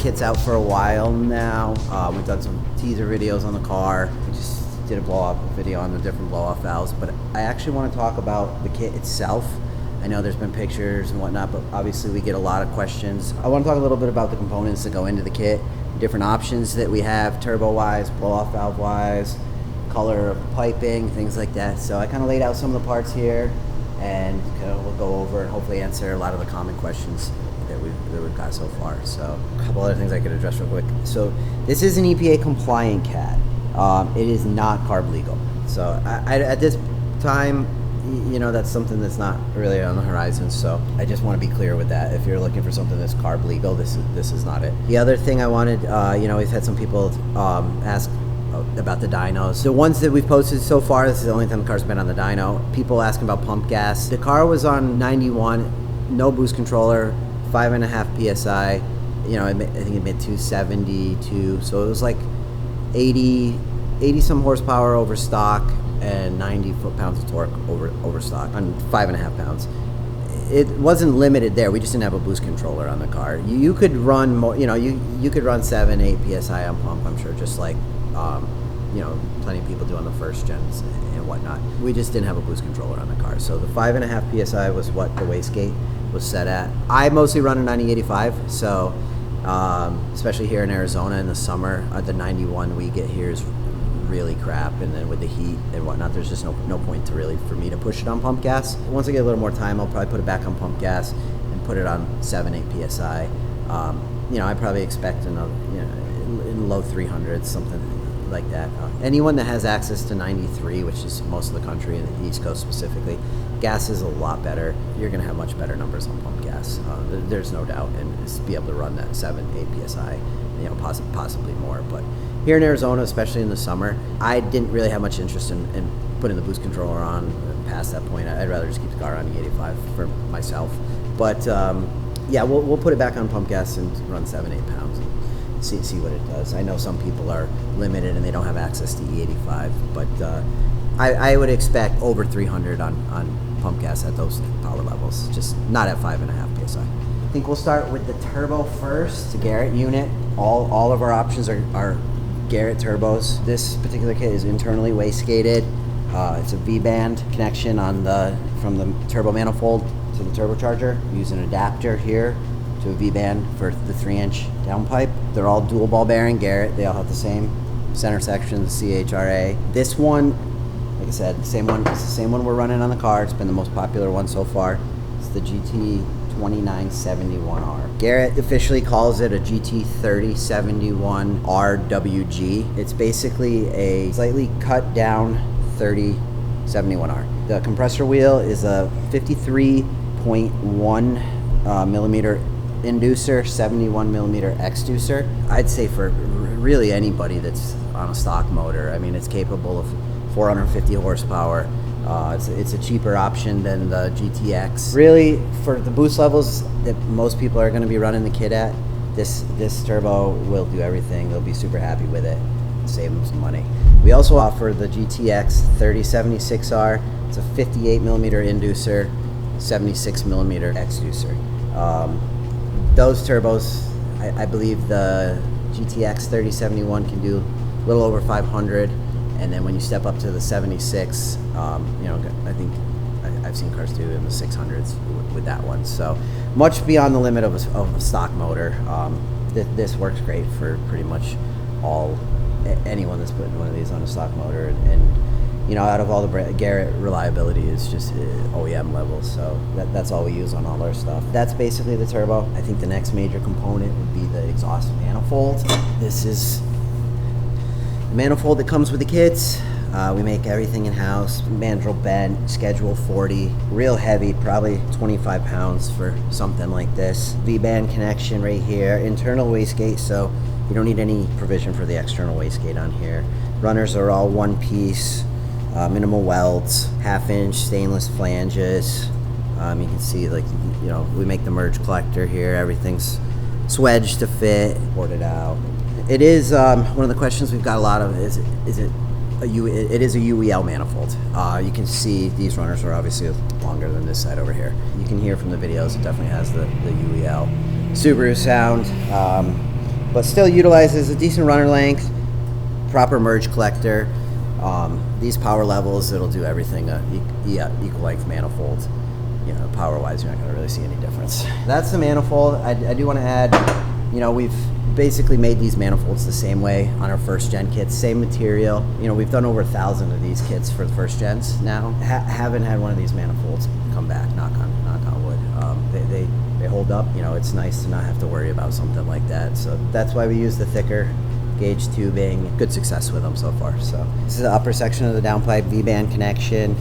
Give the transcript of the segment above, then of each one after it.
kit's out for a while now. We've done some teaser videos on the car. We just did a blow-off video on the different blow-off valves, but I actually want to talk about the kit itself. I know there's been pictures and whatnot, but obviously we get a lot of questions. I want to talk a little bit about the components that go into the kit, different options that we have, turbo-wise, blow-off valve-wise, color of piping, things like that. So I kind of laid out some of the parts here, and kind of we'll go over and hopefully answer a lot of the common questions that we've got so far. So a couple other things I could address real quick. So this is an EPA compliant cat. It is not carb legal. So I at this time, you know, that's something that's not really on the horizon. So I just want to be clear with that. If you're looking for something that's carb legal, this is not it. The other thing I wanted, you know, we've had some people ask about the dynos. The ones that we've posted so far, this is the only time the car's been on the dyno. People asking about pump gas. The car was on 91, no boost controller, 5.5 PSI. You know, I think it made 272. So it was like 80 some horsepower over stock and 90 foot-pounds of torque over stock on 5.5 pounds. It wasn't limited there. We just didn't have a boost controller on the car. You could run more, you know, you could run 7-8 PSI on pump, I'm sure, just like you know, plenty of people do on the first gens and whatnot. We just didn't have a boost controller on the car. So the 5.5 PSI was what the wastegate was set at. I mostly run a 9085, so especially here in Arizona in the summer, the 91 we get here is really crap, and then with the heat and whatnot, there's just no point to really for me to push it on pump gas. Once I get a little more time, I'll probably put it back on pump gas and put it on 7-8 PSI. You know, I probably expect another, you know, in low 300s, something like that. Anyone that has access to 93, which is most of the country, in the East Coast specifically, gas is a lot better. You're going to have much better numbers on pump gas. There's no doubt, and just be able to run that 7-8 PSI, you know, possibly more. But here in Arizona, especially in the summer, I didn't really have much interest in putting the boost controller on past that point. I'd rather just keep the car on E85 for myself. But yeah, we'll put it back on pump gas and run 7-8 pounds and see what it does. I know some people are limited and they don't have access to E85, but I would expect over 300 on pump gas at those power levels, just not at 5.5 PSI. I think we'll start with the turbo first. It's a Garrett unit. All of our options are Garrett turbos. This particular kit is internally wastegated. It's a V-band connection from the turbo manifold to the turbocharger. We use an adapter here to a V-band for the 3-inch downpipe. They're all dual ball bearing Garrett. They all have the same center section, the CHRA. This one, like I said, it's the same one we're running on the car. It's been the most popular one so far. It's the GT2971R. Garrett officially calls it a GT3071 RWG. It's basically a slightly cut down 3071R. The compressor wheel is a 53.1 millimeter inducer, 71 millimeter exducer. I'd say for really anybody that's on a stock motor, I mean, it's capable of 450 horsepower. It's a cheaper option than the GTX. Really, for the boost levels that most people are going to be running the kit at, this turbo will do everything. They'll be super happy with it, save them some money. We also offer the GTX 3076R. It's a 58 millimeter inducer, 76 millimeter exducer. Those turbos, I believe the GTX 3071 can do a little over 500, and then when you step up to the 76, you know, I think I've seen cars do in the 600s with that one. So much beyond the limit of a stock motor. This works great for pretty much anyone that's putting one of these on a stock motor, and you know, out of all the Garrett, reliability is just OEM level, so that's all we use on all our stuff. That's basically the turbo. I think the next major component would be the exhaust manifold. This is the manifold that comes with the kits. We make everything in-house, mandrel bent, schedule 40, real heavy, probably 25 pounds for something like this. V-band connection right here, internal wastegate, so you don't need any provision for the external wastegate on here. Runners are all one piece. Minimal welds, 1/2-inch stainless flanges. You can see, like, you know, we make the merge collector here. Everything's swedged to fit, boarded out. It is one of the questions we've got a lot of. It is a UEL manifold. You can see these runners are obviously longer than this side over here. You can hear from the videos, it definitely has the UEL Subaru sound. but still utilizes a decent runner length, proper merge collector. These power levels, it'll do everything. Equal length manifold. You know, power wise, you're not going to really see any difference. That's the manifold. I do want to add, you know, we've basically made these manifolds the same way on our first gen kits, same material. You know, we've done over 1,000 of these kits for the first gens now. Haven't had one of these manifolds come back, knock on wood. They hold up. You know, it's nice to not have to worry about something like that. So that's why we use the thicker gauge tubing. Good success with them so far. So this is the upper section of the downpipe V-band connection.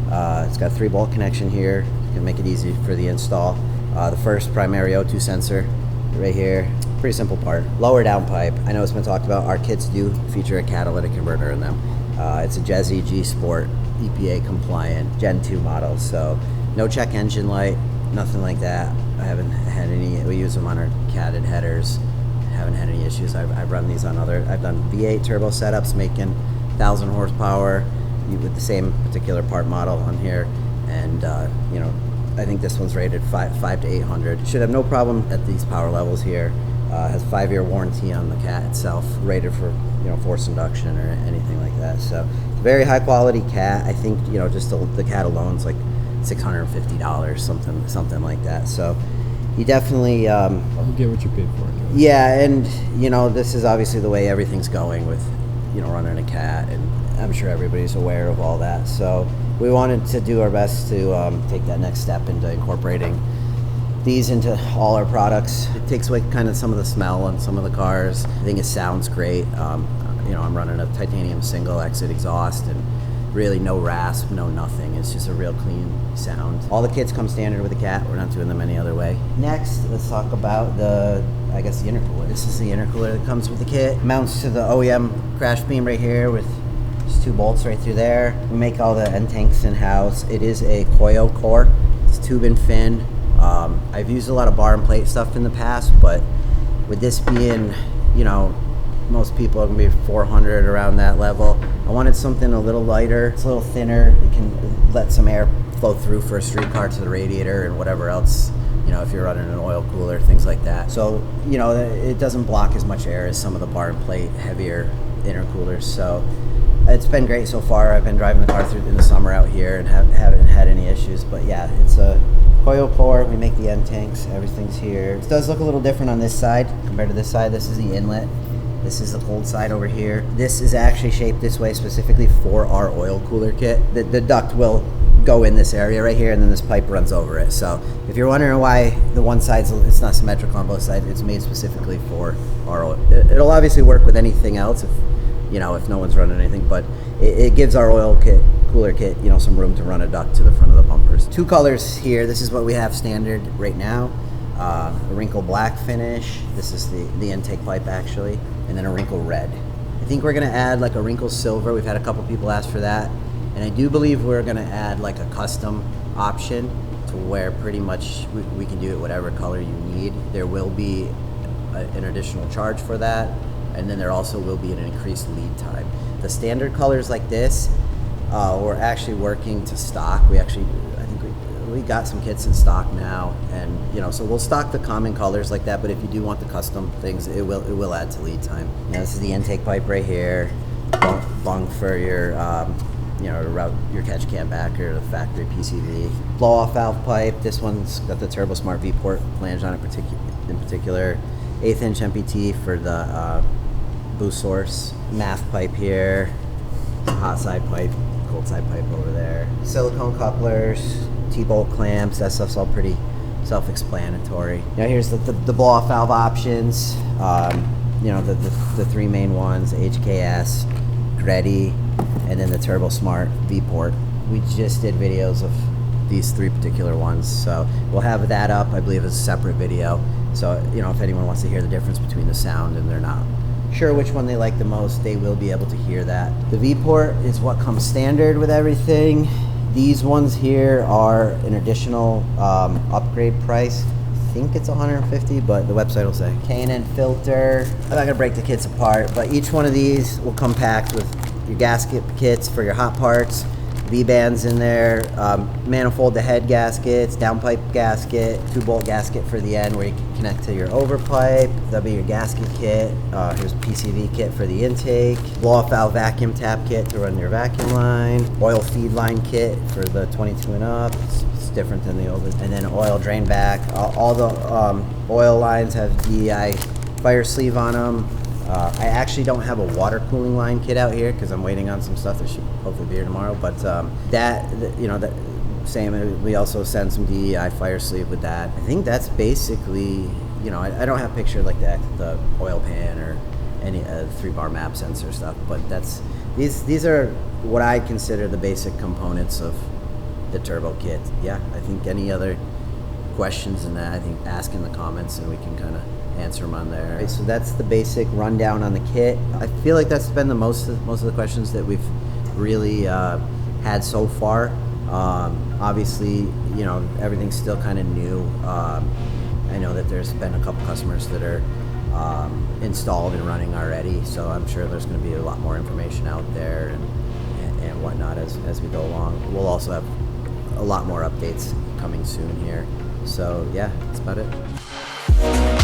It's got a 3-bolt connection here. Can make it easy for the install. The first primary O2 sensor right here. Pretty simple part. Lower downpipe. I know it's been talked about. Our kits do feature a catalytic converter in them. It's a GR86 G Sport EPA compliant Gen 2 model. So no check engine light, nothing like that. I haven't had any. We use them on our catted headers. Haven't had any issues. I've run these on I've done V8 turbo setups making 1,000 horsepower with the same particular part model on here. And you know, I think this one's rated 5 to 800. Should have no problem at these power levels here. Has 5-year warranty on the cat itself, rated for, you know, force induction or anything like that. So very high quality cat. I think, you know, just the cat alone is like $650, something like that. So you definitely I'll get what you paid for it. Yeah, and you know, this is obviously the way everything's going with, you know, running a cat, and I'm sure everybody's aware of all that. So we wanted to do our best to take that next step into incorporating these into all our products. It takes away kind of some of the smell on some of the cars. I think it sounds great. You know, I'm running a titanium single exit exhaust, and really no rasp, no nothing. It's just a real clean sound. All the kits come standard with the cat. We're not doing them any other way. Next, let's talk about the intercooler. This is the intercooler that comes with the kit. Mounts to the OEM crash beam right here with just 2 bolts right through there. We make all the end tanks in-house. It is a coil core. It's tube and fin. I've used a lot of bar and plate stuff in the past, but with this being, you know, most people are gonna be 400 around that level. I wanted something a little lighter. It's a little thinner. It can let some air flow through for a street car to the radiator and whatever else, you know, if you're running an oil cooler, things like that. So, you know, it doesn't block as much air as some of the bar and plate heavier intercoolers. So it's been great so far. I've been driving the car through in the summer out here and haven't had any issues. But yeah, it's a coil core. We make the end tanks. Everything's here. It does look a little different on this side compared to this side. This is the inlet. This is the cold side over here. This is actually shaped this way specifically for our oil cooler kit. The duct will go in this area right here, and then this pipe runs over it. So if you're wondering why the one side's it's not symmetrical on both sides, it's made specifically for our oil. It'll obviously work with anything else if, you know, if no one's running anything, but it gives our oil cooler kit, you know, some room to run a duct to the front of the bumpers. 2 colors here. This is what we have standard right now. A wrinkle black finish. This is the intake pipe actually, and then a wrinkle red. I think we're gonna add like a wrinkle silver. We've had a couple people ask for that, and I do believe we're gonna add like a custom option to where pretty much we can do it whatever color you need. There will be an additional charge for that, and then there also will be an increased lead time. The standard colors like this, we're actually working to stock. We got some kits in stock now, and you know, so we'll stock the common colors like that, but if you do want the custom things, it will add to lead time. You know, this is the intake pipe right here, bung for your you know, to route your catch can back or the factory PCV. Blowoff valve pipe. This one's got the Turbo Smart V port flange on it in particular. 1/8 inch MPT for the boost source. MAF pipe here. Hot side pipe, cold side pipe over there. Silicone couplers. T-bolt clamps, that stuff's all pretty self-explanatory. Now here's the blow-off valve options. You know, the 3 main ones, HKS, Greddy, and then the Turbo Smart V-port. We just did videos of these 3 particular ones, so we'll have that up, I believe, as a separate video. So, you know, if anyone wants to hear the difference between the sound and they're not sure which one they like the most, they will be able to hear that. The V-port is what comes standard with everything. These ones here are an additional upgrade price. I think it's $150, but the website will say. K&N filter. I'm not gonna break the kits apart, but each one of these will come packed with your gasket kits for your hot parts, V-bands in there, manifold to head gaskets, downpipe gasket, 2-bolt gasket for the end where you can connect to your overpipe. That'll be your gasket kit. Here's PCV kit for the intake, blow-off valve vacuum tap kit to run your vacuum line, oil feed line kit for the 22 and up. It's different than the older. And then oil drain back. All the oil lines have DEI fire sleeve on them. I actually don't have a water cooling line kit out here because I'm waiting on some stuff that should hopefully be here tomorrow. But that same. We also send some DEI fire sleeve with that. I think that's basically, I don't have a picture like that, the oil pan or any 3-bar map sensor stuff. But these are what I consider the basic components of the turbo kit. Yeah, I think any other questions in that, I think ask in the comments and we can kind of answer them on there. Okay, so that's the basic rundown on the kit. I feel like that's been the most of the questions that we've really had so far. Obviously, everything's still kind of new. I know that there's been a couple customers that are installed and running already, so I'm sure there's going to be a lot more information out there and whatnot as we go along. We'll also have a lot more updates coming soon here. So yeah, that's about it.